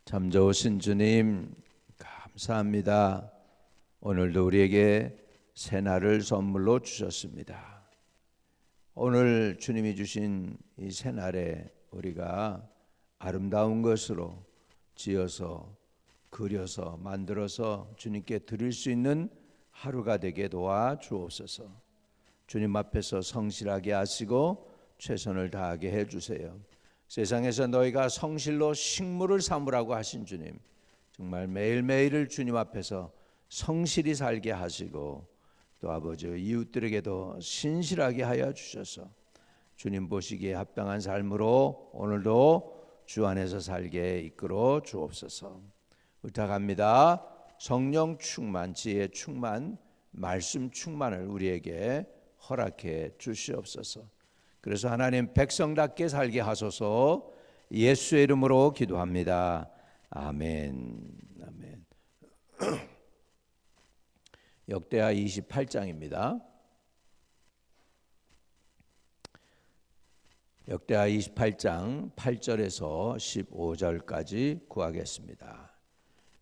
참 좋으신 주님 감사합니다. 오늘도 우리에게 새날을 선물로 주셨습니다. 오늘 주님이 주신 이 새날에 우리가 아름다운 것으로 지어서 그려서 만들어서 주님께 드릴 수 있는 하루가 되게 도와 주옵소서. 주님 앞에서 성실하게 하시고 최선을 다하게 해주세요. 세상에서 너희가 성실로 식물을 삼으라고 하신 주님, 정말 매일매일을 주님 앞에서 성실히 살게 하시고 또 아버지 이웃들에게도 신실하게 하여 주셔서 주님 보시기에 합당한 삶으로 오늘도 주 안에서 살게 이끌어 주옵소서. 부탁합니다. 성령 충만, 지혜 충만, 말씀 충만을 우리에게 허락해 주시옵소서. 그래서 하나님 백성답게 살게 하소서. 예수의 이름으로 기도합니다. 아멘. 아멘. 역대하 28장입니다. 역대하 28장 8절에서 15절까지 구하겠습니다.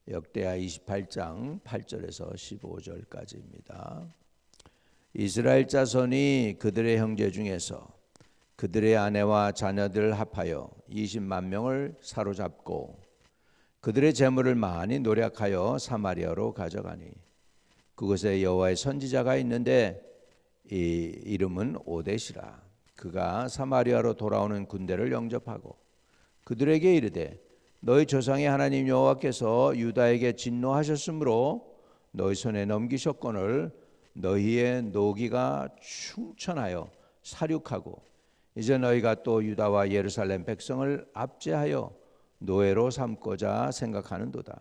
역대하 28장 8절에서 15절까지입니다. 이스라엘 자손이 그들의 형제 중에서 그들의 아내와 자녀들을 합하여 20만 명을 사로잡고 그들의 재물을 많이 노력하여 사마리아로 가져가니 그곳에 여호와의 선지자가 있는데 이 이름은 오뎃이라. 그가 사마리아로 돌아오는 군대를 영접하고 그들에게 이르되 너희 조상의 하나님 여호와께서 유다에게 진노하셨으므로 너희 손에 넘기셨거늘 너희의 노기가 충천하여 사륙하고 이제 너희가 또 유다와 예루살렘 백성을 압제하여 노예로 삼고자 생각하는도다.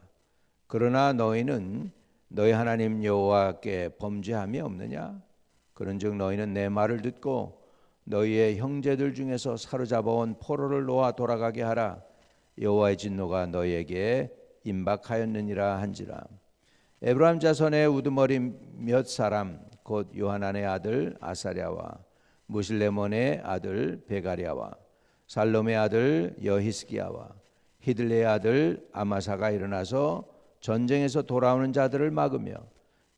그러나 너희는 너희 하나님 여호와께 범죄함이 없느냐? 그런즉 너희는 내 말을 듣고 너희의 형제들 중에서 사로잡아온 포로를 놓아 돌아가게 하라. 여호와의 진노가 너희에게 임박하였느니라 한지라. 에브라임 자손의 우두머리 몇 사람 곧 요하난의 아들 아사랴와 무실레몬의 아들 베가랴와 살롬의 아들 여히스기야와 히들레의 아들 아마사가 일어나서 전쟁에서 돌아오는 자들을 막으며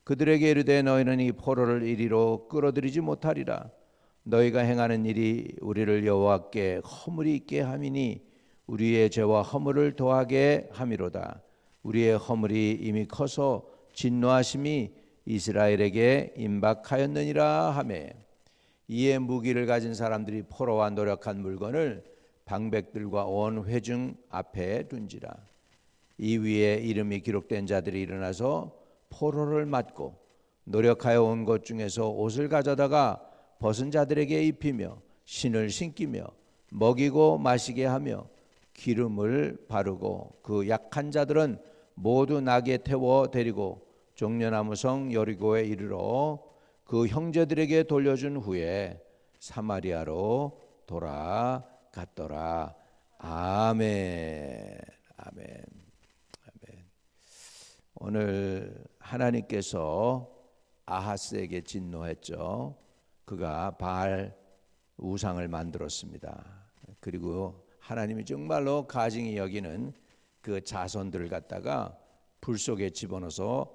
그들에게 이르되 너희는 이 포로를 이리로 끌어들이지 못하리라. 너희가 행하는 일이 우리를 여호와께 허물이 있게 함이니 우리의 죄와 허물을 더하게 함이로다. 우리의 허물이 이미 커서 진노하심이 이스라엘에게 임박하였느니라 하매 이에 무기를 가진 사람들이 포로와 노력한 물건을 방백들과 온 회중 앞에 둔지라. 이 위에 이름이 기록된 자들이 일어나서 포로를 맞고 노력하여 온 것 중에서 옷을 가져다가 벗은 자들에게 입히며 신을 신기며 먹이고 마시게 하며 기름을 바르고 그 약한 자들은 모두 나귀에 태워 데리고 종려나무 성 여리고에 이르러 그 형제들에게 돌려준 후에 사마리아로 돌아갔더라. 아멘. 아멘. 아멘. 오늘 하나님께서 아하스에게 진노했죠. 그가 바알 우상을 만들었습니다. 그리고 하나님이 정말로 가증히 여기는 그 자손들을 갖다가 불 속에 집어넣어서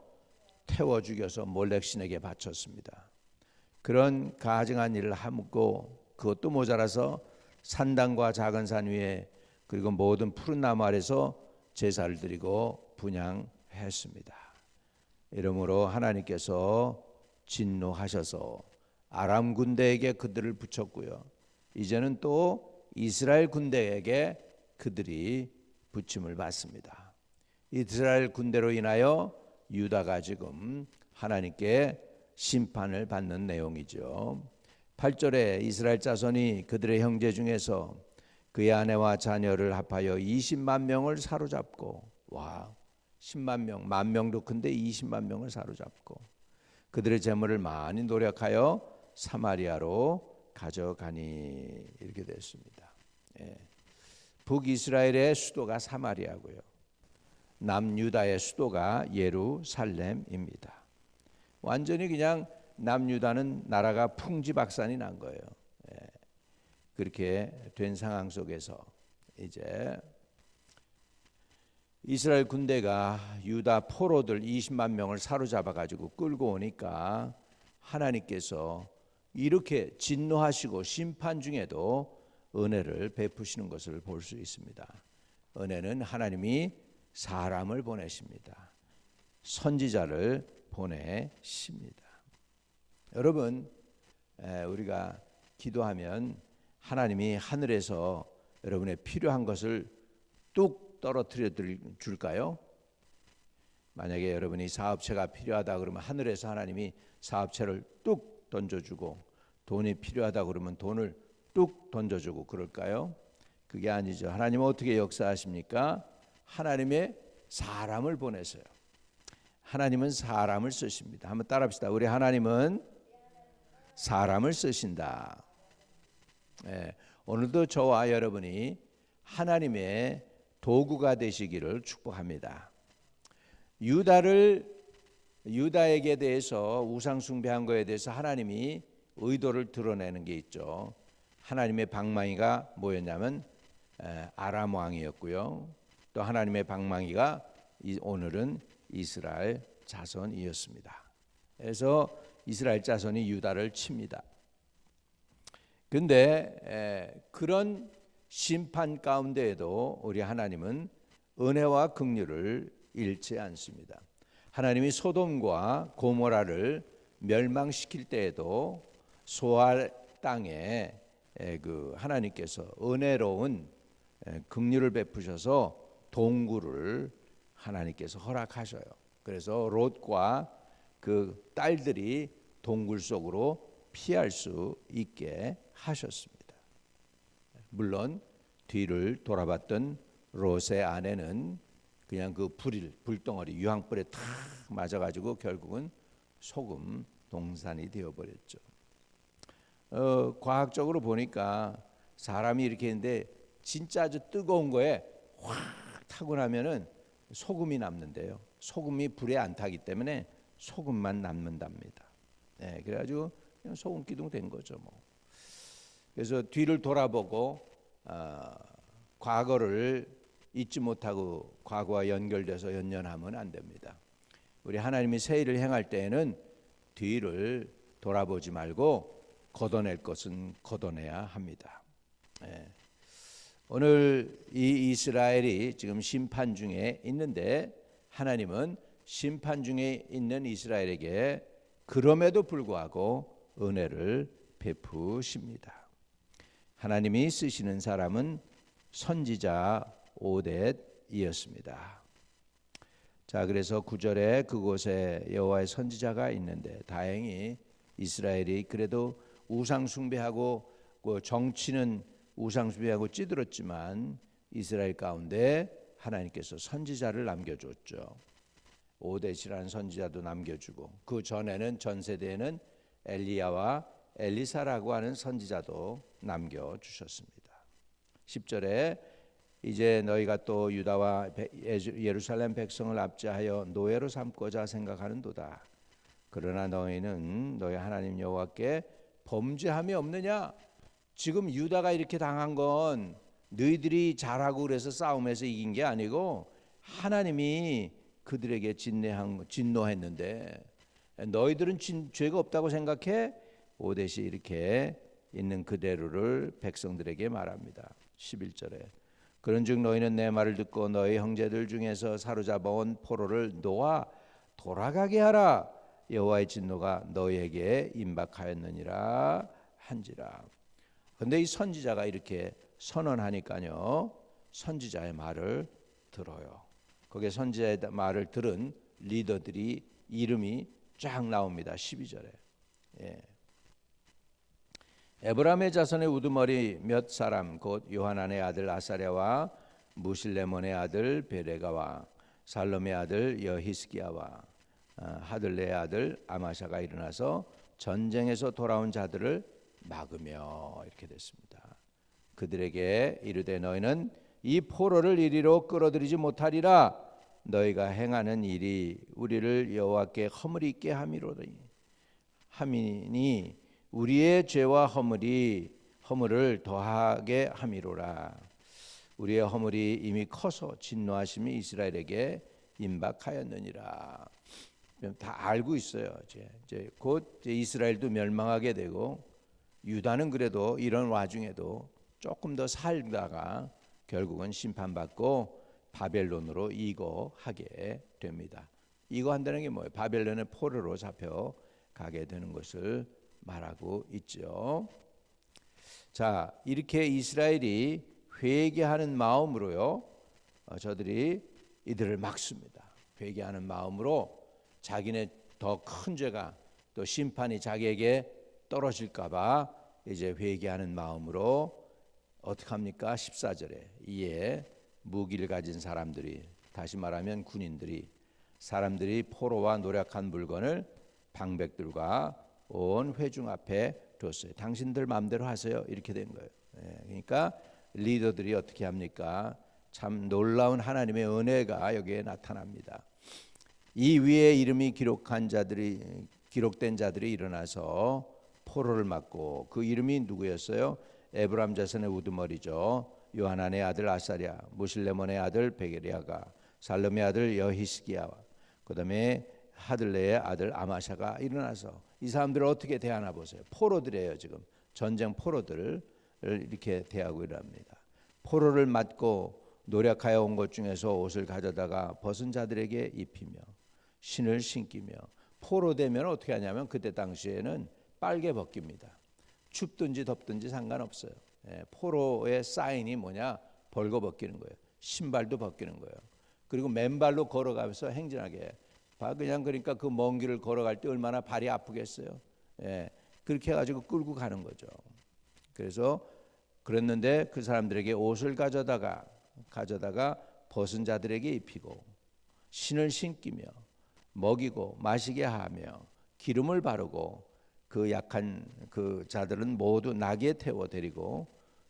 태워 죽여서 몰렉신에게 바쳤습니다. 그런 가증한 일을 하고 그것도 모자라서 산당과 작은 산 위에 그리고 모든 푸른 나무 아래서 제사를 드리고 분향했습니다. 이러므로 하나님께서 진노하셔서 아람 군대에게 그들을 붙였고요. 이제는 또 이스라엘 군대에게 그들이 붙임을 받습니다. 이스라엘 군대로 인하여 유다가 지금 하나님께 심판을 받는 내용이죠. 8절에 이스라엘 자손이 그들의 형제 중에서 그의 아내와 자녀를 합하여 20만 명을 사로잡고 10만 명, 10,000명도 큰데 20만 명을 사로잡고 그들의 재물을 많이 노력하여 사마리아로 가져가니 이렇게 됐습니다. 북이스라엘의 수도가 사마리아고요. 남유다의 수도가 예루살렘입니다. 완전히 그냥 남유다는 나라가 풍지박산이 난 거예요. 그렇게 된 상황 속에서 이제 이스라엘 군대가 유다 포로들 20만 명을 사로잡아 가지고 끌고 오니까 하나님께서 이렇게 진노하시고 심판 중에도 은혜를 베푸시는 것을 볼 수 있습니다. 은혜는 하나님이 사람을 보내십니다. 선지자를 보내십니다. 여러분, 우리가 기도하면 하나님이 하늘에서 여러분의 필요한 것을 뚝 떨어뜨려 줄까요? 만약에 여러분이 사업체가 필요하다 그러면 하늘에서 하나님이 사업체를 뚝 던져주고, 돈이 필요하다 그러면 돈을 뚝 던져주고 그럴까요? 그게 아니죠. 하나님은 어떻게 역사하십니까? 하나님의 사람을 보내세요. 하나님은 사람을 쓰십니다. 한번 따라합시다. 우리 하나님은 사람을 쓰신다. 오늘도 저와 여러분이 하나님의 도구가 되시기를 축복합니다. 유다에게 대해서 우상 숭배한 것에 대해서 하나님이 의도를 드러내는 게 있죠. 하나님의 방망이가 뭐였냐면 아람 왕이었고요. 또 하나님의 방망이가 오늘은 이스라엘 자손이었습니다. 그래서 이스라엘 자손이 유다를 칩니다. 그런데 그런 심판 가운데에도 우리 하나님은 은혜와 긍휼을 잃지 않습니다. 하나님이 소돔과 고모라를 멸망시킬 때에도 소알 땅에 그 하나님께서 은혜로운 긍휼을 베푸셔서 동굴을 하나님께서 허락하셔요. 그래서 롯과 그 딸들이 동굴 속으로 피할 수 있게 하셨습니다. 물론 뒤를 돌아봤던 롯의 아내는 그냥 그 불덩어리 유황불에 탁 맞아가지고 결국은 소금 동산이 되어버렸죠. 과학적으로 보니까 사람이 이렇게 했는데 진짜 아주 뜨거운 거에 확 타고 나면은 소금이 남는데요. 소금이 불에 안 타기 때문에 소금만 남는답니다. 그래가지고 그냥 소금 기둥 된 거죠. 뭐. 그래서 뒤를 돌아보고 과거를 잊지 못하고 과거와 연결돼서 연연하면 안 됩니다. 우리 하나님이 새 일을 행할 때에는 뒤를 돌아보지 말고 걷어낼 것은 걷어내야 합니다. 오늘 이 이스라엘이 지금 심판 중에 있는데 하나님은 심판 중에 있는 이스라엘에게 그럼에도 불구하고 은혜를 베푸십니다. 하나님이 쓰시는 사람은 선지자 오뎃이었습니다. 자, 그래서 9절에 그곳에 여호와의 선지자가 있는데 다행히 이스라엘이 그래도 우상 숭배하고 정치는 우상 숭배하고 찌들었지만 이스라엘 가운데 하나님께서 선지자를 남겨줬죠. 오뎃이라는 선지자도 남겨주고 그 전에는 전 세대에는 엘리야와 엘리사라고 하는 선지자도 남겨주셨습니다. 10절에 이제 너희가 또 유다와 예루살렘 백성을 압제하여 노예로 삼고자 생각하는도다. 그러나 너희는 너희 하나님 여호와께 범죄함이 없느냐? 지금 유다가 이렇게 당한 건 너희들이 잘하고 그래서 싸움에서 이긴 게 아니고 하나님이 그들에게 진노했는데 너희들은 죄가 없다고 생각해? 오뎃이 이렇게 있는 그대로를 백성들에게 말합니다. 11절에 그런즉 너희는 내 말을 듣고 너희 형제들 중에서 사로잡아온 포로를 놓아 돌아가게 하라. 여호와의 진노가 너희에게 임박하였느니라 한지라. 그런데 이 선지자가 이렇게 선언하니까요, 선지자의 말을 들어요. 거기에 선지자의 말을 들은 리더들이 이름이 쫙 나옵니다. 12절에 에브라임의 자손의 우두머리 몇 사람 곧 요하난의 아들 아사랴와 무실레몬의 아들 베레가와 살롬의 아들 여히스기야와 하들레의 아들 아마샤가 일어나서 전쟁에서 돌아온 자들을 막으며 이렇게 됐습니다. 그들에게 이르되 너희는 이 포로를 이리로 끌어들이지 못하리라. 너희가 행하는 일이 우리를 여호와께 허물이 있게 함이로니 우리의 죄와 허물을 더하게 함이로라. 우리의 허물이 이미 커서 진노하심이 이스라엘에게 임박하였느니라. 다 알고 있어요. 이제 곧 이스라엘도 멸망하게 되고 유다는 그래도 이런 와중에도 조금 더 살다가 결국은 심판받고 바벨론으로 이거하게 됩니다. 이거한다는 게 뭐예요? 바벨론의 포로로 잡혀가게 되는 것을 말하고 있죠. 자, 이렇게 이스라엘이 회개하는 마음으로요, 저들이 이들을 막습니다. 회개하는 마음으로 자기네 더 큰 죄가 또 심판이 자기에게 떨어질까봐 이제 회개하는 마음으로 어떻게 합니까? 14절에 이에 무기를 가진 사람들이, 다시 말하면 군인들이, 사람들이 포로와 노략한 물건을 방백들과 온 회중 앞에 뒀어요. 당신들 마음대로 하세요. 이렇게 된 거예요. 그러니까 리더들이 어떻게 합니까? 참 놀라운 하나님의 은혜가 여기에 나타납니다. 이 위에 이름이 기록된 자들이 일어나서 포로를 막고, 그 이름이 누구였어요? 에브람 자손의 우두머리죠. 요하난의 아들 아사랴, 무실레몬의 아들 베게리아가, 살롬의 아들 여히스기야와 그다음에 하들레의 아들 아마샤가 일어나서 이 사람들을 어떻게 대하나 보세요. 포로들이에요. 지금 전쟁 포로들을 이렇게 대하고 일합니다. 포로를 맞고 노력하여 온 것 중에서 옷을 가져다가 벗은 자들에게 입히며 신을 신기며, 포로 되면 어떻게 하냐면 그때 당시에는 빨개 벗깁니다. 춥든지 덥든지 상관없어요. 포로의 사인이 뭐냐? 벌거 벗기는 거예요. 신발도 벗기는 거예요. 그리고 맨발로 걸어가면서 행진하게. 그냥 그러니까 그 먼 길을 걸어갈 때 얼마나 발이 아프겠어요. 그렇게 해가지고 끌고 가는 거죠. 그래서 그랬는데 그 사람들에게 옷을 가져다가 벗은 자들에게 입히고 신을 신기며 먹이고 마시게 하며 기름을 바르고 그 약한 그 자들은 모두 나귀에 태워 데리고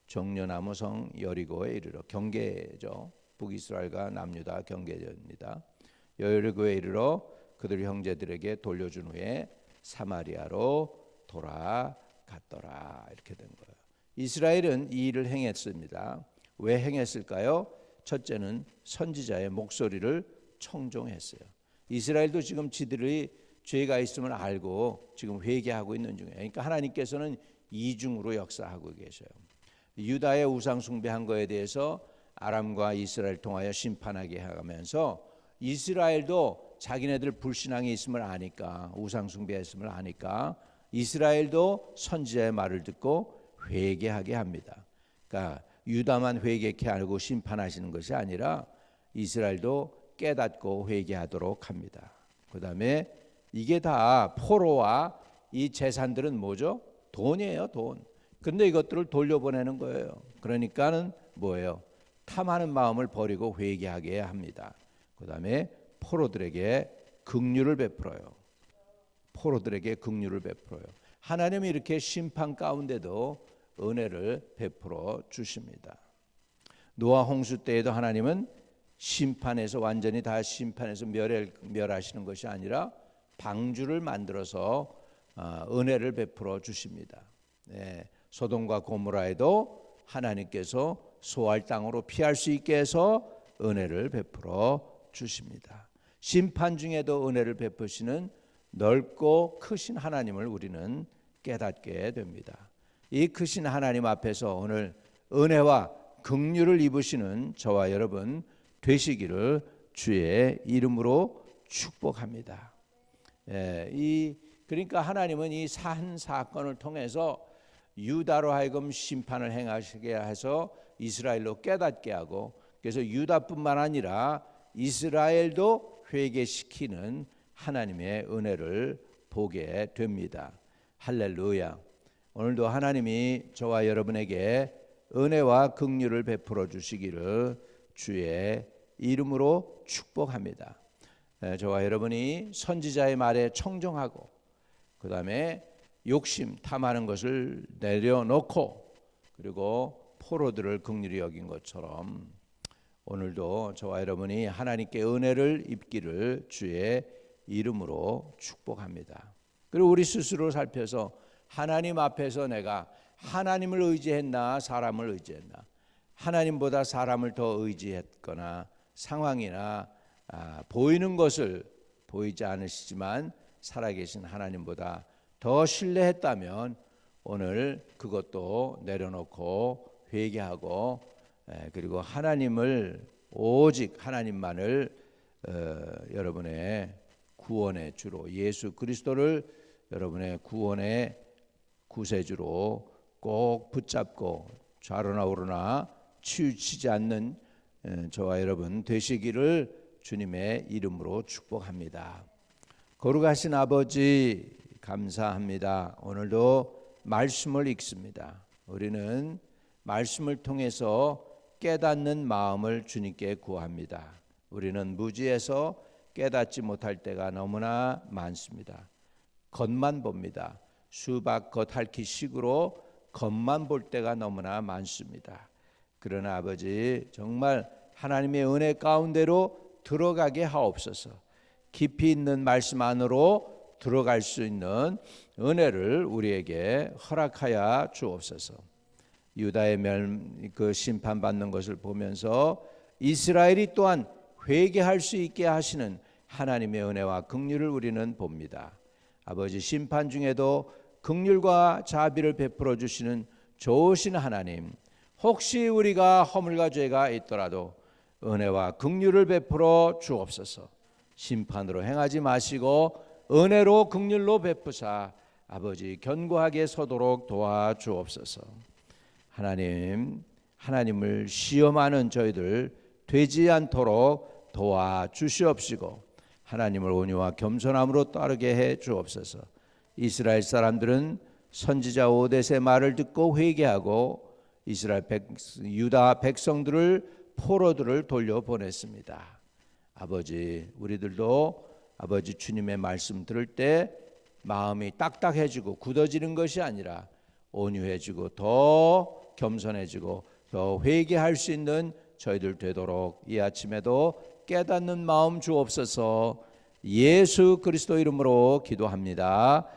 종려나무 성 여리고에 이르러, 경계죠. 북이스라엘과 남유다 경계입니다. 여리고에 이르러 그들 형제들에게 돌려준 후에 사마리아로 돌아갔더라. 이렇게 된 거예요. 이스라엘은 이 일을 행했습니다. 왜 행했을까요? 첫째는 선지자의 목소리를 청종했어요. 이스라엘도 지금 지들이 죄가 있음을 알고 지금 회개하고 있는 중이에요. 그러니까 하나님께서는 이중으로 역사하고 계셔요. 유다의 우상 숭배한 거에 대해서 아람과 이스라엘 통하여 심판하게 하면서 이스라엘도 자기네들 불신앙이 있음을 아니까, 우상 숭배했음을 아니까 이스라엘도 선지자의 말을 듣고 회개하게 합니다. 그러니까 유다만 회개케 하고 심판하시는 것이 아니라 이스라엘도 깨닫고 회개하도록 합니다. 그다음에 이게 다 포로와 이 재산들은 뭐죠? 돈이에요, 돈. 근데 이것들을 돌려보내는 거예요. 그러니까는 뭐예요? 탐하는 마음을 버리고 회개하게 합니다. 그다음에 포로들에게 긍휼을 베풀어요. 포로들에게 긍휼을 베풀어요. 하나님이 이렇게 심판 가운데도 은혜를 베풀어 주십니다. 노아 홍수 때에도 하나님은 심판에서 완전히 다 심판해서 멸하시는 것이 아니라 방주를 만들어서 은혜를 베풀어 주십니다. 소돔과 고모라에도 하나님께서 소할 땅으로 피할 수 있게 해서 은혜를 베풀어 주십니다. 심판 중에도 은혜를 베푸시는 넓고 크신 하나님을 우리는 깨닫게 됩니다. 이 크신 하나님 앞에서 오늘 은혜와 긍휼을 입으시는 저와 여러분 되시기를 주의 이름으로 축복합니다. 그러니까 하나님은 이 한 사건을 통해서 유다로 하여금 심판을 행하시게 해서 이스라엘로 깨닫게 하고, 그래서 유다뿐만 아니라 이스라엘도 회개시키는 하나님의 은혜를 보게 됩니다. 할렐루야. 오늘도 하나님이 저와 여러분에게 은혜와 긍휼을 베풀어 주시기를 주의 이름으로 축복합니다. 저와 여러분이 선지자의 말에 청정하고 그 다음에 욕심 탐하는 것을 내려놓고 그리고 포로들을 긍휼히 여긴 것처럼 오늘도 저와 여러분이 하나님께 은혜를 입기를 주의 이름으로 축복합니다. 그리고 우리 스스로 살펴서 하나님 앞에서 내가 하나님을 의지했나 사람을 의지했나, 하나님보다 사람을 더 의지했거나 상황이나 보이는 것을 보이지 않으시지만 살아계신 하나님보다 더 신뢰했다면 오늘 그것도 내려놓고 회개하고 그리고 하나님을 오직 하나님만을 여러분의 구원의 주로 예수 그리스도를 여러분의 구원의 구세주로 꼭 붙잡고 좌로나 우로나 치우치지 않는 저와 여러분 되시기를 주님의 이름으로 축복합니다. 거룩하신 아버지 감사합니다. 오늘도 말씀을 읽습니다. 우리는 말씀을 통해서 깨닫는 마음을 주님께 구합니다. 우리는 무지해서 깨닫지 못할 때가 너무나 많습니다. 겉만 봅니다. 수박 겉 핥기 식으로 겉만 볼 때가 너무나 많습니다. 그러나 아버지 정말 하나님의 은혜 가운데로 들어가게 하옵소서. 깊이 있는 말씀 안으로 들어갈 수 있는 은혜를 우리에게 허락하여 주옵소서. 유다의 그 심판받는 것을 보면서 이스라엘이 또한 회개할 수 있게 하시는 하나님의 은혜와 긍휼을 우리는 봅니다. 아버지 심판 중에도 긍휼과 자비를 베풀어 주시는 좋으신 하나님, 혹시 우리가 허물과 죄가 있더라도 은혜와 긍휼을 베풀어 주옵소서. 심판으로 행하지 마시고 은혜로 긍휼로 베푸사 아버지 견고하게 서도록 도와주옵소서. 하나님을 시험하는 저희들 되지 않도록 도와주시옵시고 하나님을 온유와 겸손함으로 따르게 해 주옵소서. 이스라엘 사람들은 선지자 오뎃의 말을 듣고 회개하고 유다 백성들을 포로들을 돌려보냈습니다. 아버지 우리들도 아버지 주님의 말씀 들을 때 마음이 딱딱해지고 굳어지는 것이 아니라 온유해지고 더 겸손해지고 더 회개할 수 있는 저희들 되도록 이 아침에도 깨닫는 마음 주옵소서. 예수 그리스도 이름으로 기도합니다.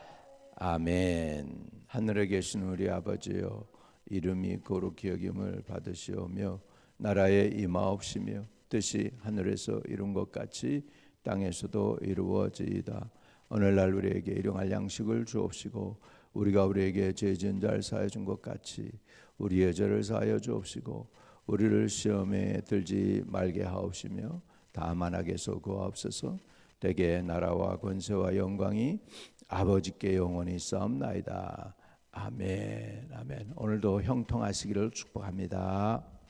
아멘. 하늘에 계신 우리 아버지여, 이름이 거룩히 여김을 받으시오며 나라에 임하옵시며 뜻이 하늘에서 이룬 것 같이 땅에서도 이루어지이다. 오늘날 우리에게 일용할 양식을 주옵시고 우리가 우리에게 죄 지은 자를 사하여 준 것 같이 우리의 죄를 사하여 주옵시고 우리를 시험에 들지 말게 하옵시며 다만 악에서 구하옵소서. 대개 나라와 권세와 영광이 아버지께 영원히 있사옵나이다. 아멘. 아멘. 오늘도 형통하시기를 축복합니다.